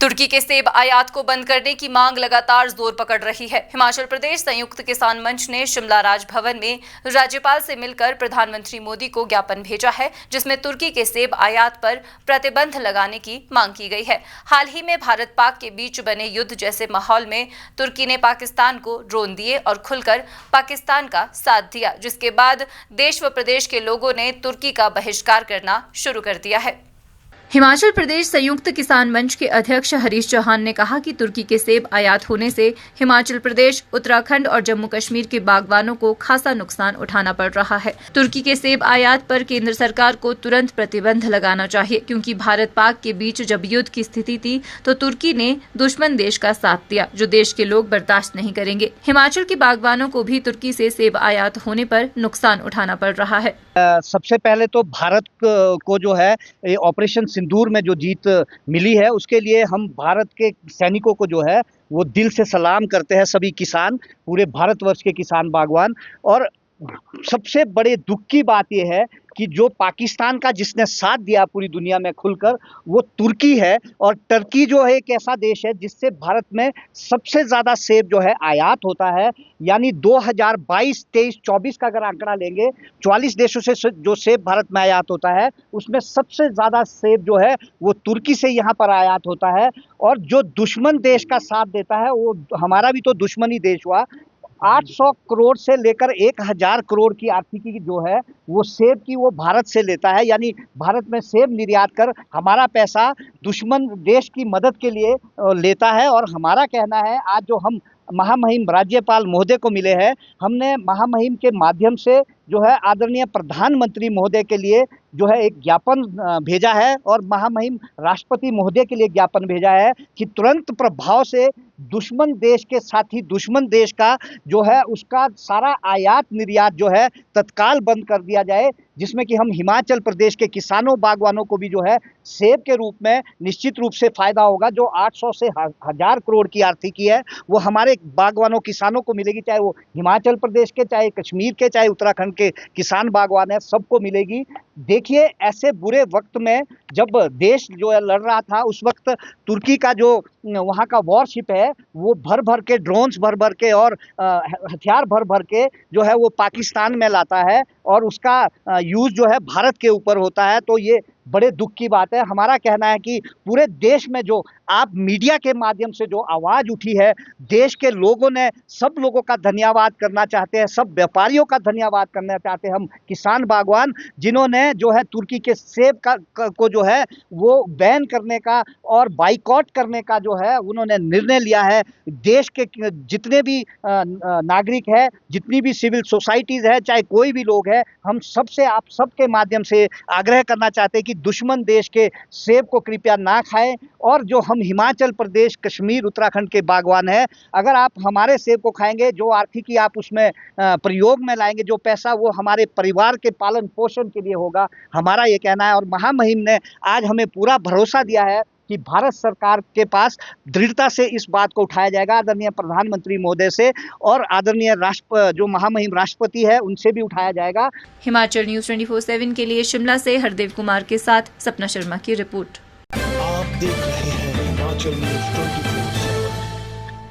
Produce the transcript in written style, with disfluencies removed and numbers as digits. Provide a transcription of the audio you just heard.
तुर्की के सेब आयात को बंद करने की मांग लगातार जोर पकड़ रही है। हिमाचल प्रदेश संयुक्त किसान मंच ने शिमला राजभवन में राज्यपाल से मिलकर प्रधानमंत्री मोदी को ज्ञापन भेजा है, जिसमें तुर्की के सेब आयात पर प्रतिबंध लगाने की मांग की गई है। हाल ही में भारत पाक के बीच बने युद्ध जैसे माहौल में तुर्की ने पाकिस्तान को ड्रोन दिए और खुलकर पाकिस्तान का साथ दिया, जिसके बाद देश व प्रदेश के लोगों ने तुर्की का बहिष्कार करना शुरू कर दिया है। हिमाचल प्रदेश संयुक्त किसान मंच के अध्यक्ष हरीश चौहान ने कहा कि तुर्की के सेब आयात होने से हिमाचल प्रदेश, उत्तराखंड और जम्मू कश्मीर के बागवानों को खासा नुकसान उठाना पड़ रहा है। तुर्की के सेब आयात पर केंद्र सरकार को तुरंत प्रतिबंध लगाना चाहिए, क्योंकि भारत पाक के बीच जब युद्ध की स्थिति थी तो तुर्की ने दुश्मन देश का साथ दिया, जो देश के लोग बर्दाश्त नहीं करेंगे। हिमाचल के बागवानों को भी तुर्की से सेब आयात होने पर नुकसान उठाना पड़ रहा है। सबसे पहले तो भारत को जो है ऑपरेशन सिंदूर में जो जीत मिली है, उसके लिए हम भारत के सैनिकों को जो है वो दिल से सलाम करते हैं। सभी किसान, पूरे भारतवर्ष के किसान बागवान। और सबसे बड़े दुख की बात यह है कि जो पाकिस्तान का जिसने साथ दिया पूरी दुनिया में खुलकर, वो तुर्की है। और टर्की जो है एक ऐसा देश है जिससे भारत में सबसे ज़्यादा सेब जो है आयात होता है। यानी 2022, 23, 24 का अगर आंकड़ा लेंगे, 44 देशों से जो सेब भारत में आयात होता है, उसमें सबसे ज़्यादा सेब जो है वो तुर्की से यहाँ पर आयात होता है। और जो दुश्मन देश का साथ देता है, वो हमारा भी तो दुश्मनी देश हुआ। 800 करोड़ से लेकर 1000 करोड़ की आर्थिकी जो है वो सेब की वो भारत से लेता है। यानी भारत में सेब निर्यात कर हमारा पैसा दुश्मन देश की मदद के लिए लेता है। और हमारा कहना है, आज जो हम महामहिम राज्यपाल महोदय को मिले हैं, हमने महामहिम के माध्यम से जो है आदरणीय प्रधानमंत्री महोदय के लिए जो है एक ज्ञापन भेजा है, और महामहिम राष्ट्रपति महोदय के लिए ज्ञापन भेजा है कि तुरंत प्रभाव से दुश्मन देश के साथी दुश्मन देश का जो है उसका सारा आयात निर्यात जो है तत्काल बंद कर दिया जाए, जिसमें कि हम हिमाचल प्रदेश के किसानों बागवानों को भी जो है सेब के रूप में निश्चित रूप से फायदा होगा। जो 800 से 1000 करोड़ की आर्थिकी है वो हमारे बागवानों किसानों को मिलेगी, चाहे वो हिमाचल प्रदेश के, चाहे कश्मीर के, चाहे उत्तराखंड के किसान बागवान है, सबको मिलेगी। देखिए, ऐसे बुरे वक्त में जब देश जो है लड़ रहा था, उस वक्त तुर्की का जो वहाँ का वॉरशिप है वो भर भर के ड्रोन्स भर भर के और हथियार भर भर के जो है वो पाकिस्तान में लाता है, और उसका यूज़ जो है भारत के ऊपर होता है। तो ये बड़े दुख की बात है। हमारा कहना है कि पूरे देश में जो आप मीडिया के माध्यम से जो आवाज़ उठी है, देश के लोगों ने, सब लोगों का धन्यवाद करना चाहते हैं, सब व्यापारियों का धन्यवाद करना चाहते हैं हम किसान बागवान, जिन्होंने जो है तुर्की के सेब को जो है वो बैन करने का और बाइकॉट करने का जो है उन्होंने निर्णय लिया है। देश के जितने भी नागरिक है, जितनी भी सिविल सोसाइटीज़ है, चाहे कोई भी लोग है, हम सबसे, आप सबके माध्यम से आग्रह करना चाहते हैं कि दुश्मन देश के सेब को कृपया ना खाएं। और जो हम हिमाचल प्रदेश, कश्मीर, उत्तराखंड के बागवान हैं, अगर आप हमारे सेब को खाएंगे, जो आर्थिकी आप उसमें प्रयोग में लाएंगे, जो पैसा वो हमारे परिवार के पालन पोषण के लिए होगा, हमारा ये कहना है। और महामहिम ने आज हमें पूरा भरोसा दिया है कि भारत सरकार के पास दृढ़ता से इस बात को उठाया जाएगा, आदरणीय प्रधानमंत्री महोदय से और आदरणीय जो महामहिम राष्ट्रपति है उनसे भी उठाया जाएगा। हिमाचल न्यूज़ 24/7 के लिए शिमला से हरदेव कुमार के साथ सपना शर्मा की रिपोर्ट। आप देख रहे हैं हिमाचल न्यूज़ 24।